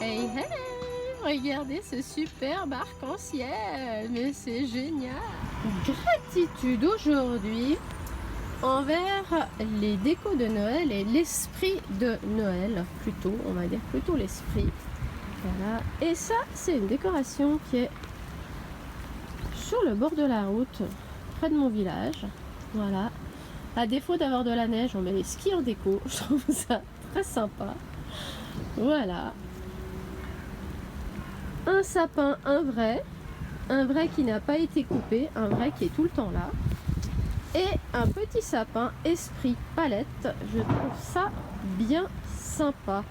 Hey hey! Regardez ce superbe arc-en-ciel, mais c'est génial! Gratitude aujourd'hui envers les décos de Noël et l'esprit de Noël, plutôt, on va dire plutôt l'esprit. Voilà. Et ça, c'est une décoration qui est sur le bord de la route, près de mon village. Voilà. À défaut d'avoir de la neige, on met les skis en déco. Je trouve ça très sympa. Voilà. Un sapin, un vrai qui n'a pas été coupé, un vrai qui est tout le temps là. Et un petit sapin esprit palette. Je trouve ça bien sympa.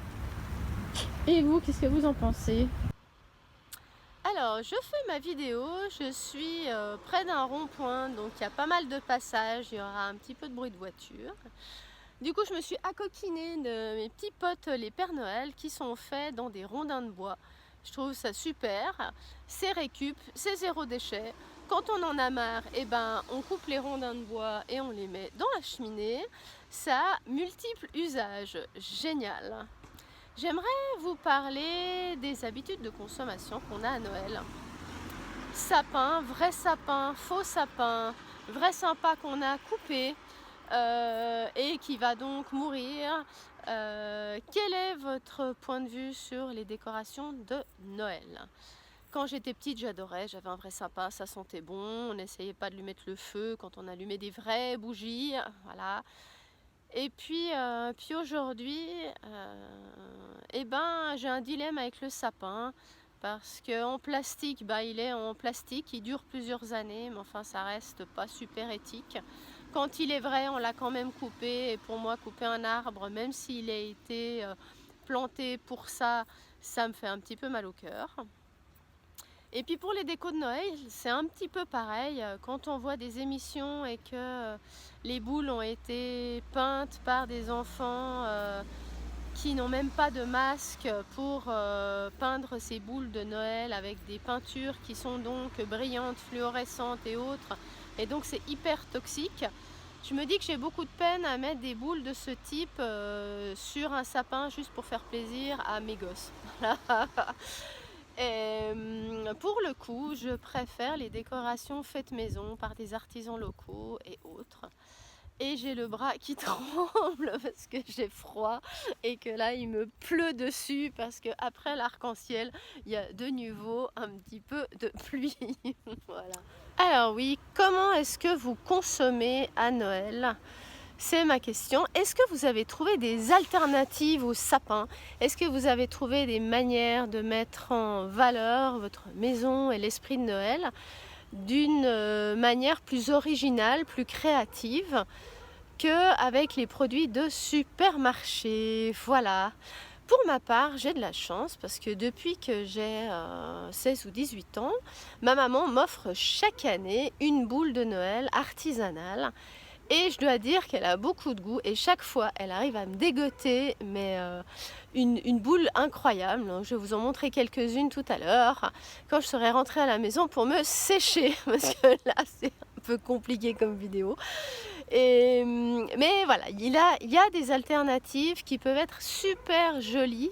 Et vous, qu'est-ce que vous en pensez? Alors, je fais ma vidéo, je suis près d'un rond-point, donc il y a pas mal de passages, il y aura un petit peu de bruit de voiture. Du coup, je me suis accoquinée de mes petits potes les Pères Noël qui sont faits dans des rondins de bois. Je trouve ça super, c'est récup, c'est zéro déchet. Quand on en a marre, eh ben, on coupe les rondins de bois et on les met dans la cheminée. Ça a multiples usages, génial. J'aimerais vous parler des habitudes de consommation qu'on a à Noël. Sapin, faux sapin, vrai sapin qu'on a coupé et qui va donc mourir. Quel est votre point de vue sur les décorations de Noël? Quand j'étais petite, j'adorais, j'avais un vrai sapin, ça sentait bon, on n'essayait pas de lui mettre le feu quand on allumait des vraies bougies, voilà. Et puis aujourd'hui, eh ben, j'ai un dilemme avec le sapin parce qu'en plastique, bah, il est en plastique, il dure plusieurs années, mais enfin ça reste pas super éthique. Quand il est vrai, on l'a quand même coupé, et pour moi, couper un arbre, même s'il a été planté pour ça, ça me fait un petit peu mal au cœur. Et puis pour les décos de Noël, c'est un petit peu pareil. Quand on voit des émissions et que les boules ont été peintes par des enfants qui n'ont même pas de masque pour peindre ces boules de Noël avec des peintures qui sont donc brillantes, fluorescentes et autres, et donc c'est hyper toxique. Je me dis que j'ai beaucoup de peine à mettre des boules de ce type sur un sapin juste pour faire plaisir à mes gosses. Et pour le coup, je préfère les décorations faites maison par des artisans locaux et autres. Et j'ai le bras qui tremble parce que j'ai froid et que là il me pleut dessus parce que après l'arc-en-ciel, il y a de nouveau un petit peu de pluie. Voilà. Alors oui, comment est-ce que vous consommez à Noël? C'est ma question. Est-ce que vous avez trouvé des alternatives au sapin? Est-ce que vous avez trouvé des manières de mettre en valeur votre maison et l'esprit de Noël d'une manière plus originale, plus créative qu'avec les produits de supermarché? Voilà. Pour ma part, j'ai de la chance parce que depuis que j'ai 16 ou 18 ans, ma maman m'offre chaque année une boule de Noël artisanale. Et je dois dire qu'elle a beaucoup de goût et chaque fois elle arrive à me dégoter une boule incroyable. Je vais vous en montrer quelques-unes tout à l'heure quand je serai rentrée à la maison pour me sécher parce que là c'est un peu compliqué comme vidéo. Mais voilà, il y a des alternatives qui peuvent être super jolies,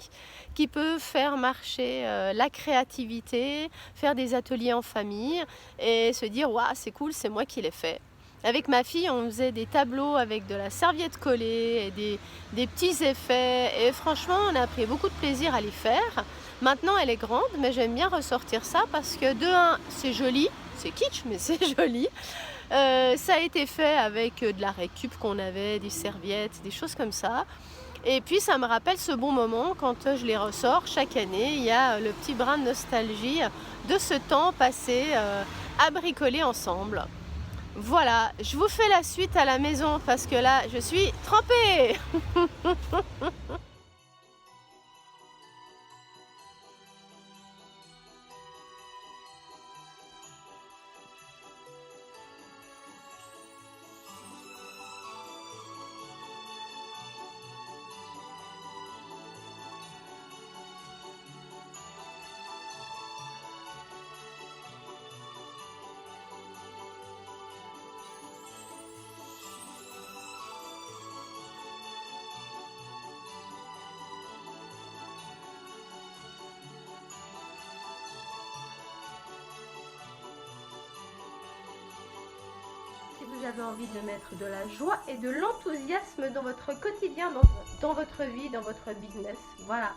qui peuvent faire marcher la créativité, faire des ateliers en famille et se dire waouh, c'est cool, c'est moi qui l'ai fait. Avec ma fille, on faisait des tableaux avec de la serviette collée et des petits effets. Et franchement, on a pris beaucoup de plaisir à les faire. Maintenant, elle est grande, mais j'aime bien ressortir ça parce que de un, c'est joli, c'est kitsch, mais c'est joli. Ça a été fait avec de la récup qu'on avait, des serviettes, des choses comme ça. Et puis ça me rappelle ce bon moment quand je les ressors chaque année. Il y a le petit brin de nostalgie de ce temps passé à bricoler ensemble. Voilà, je vous fais la suite à la maison parce que là, je suis trempée. vous avez envie de mettre de la joie et de l'enthousiasme dans votre quotidien, dans votre vie, dans votre business. Voilà.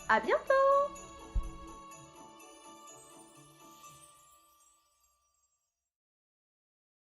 À bientôt!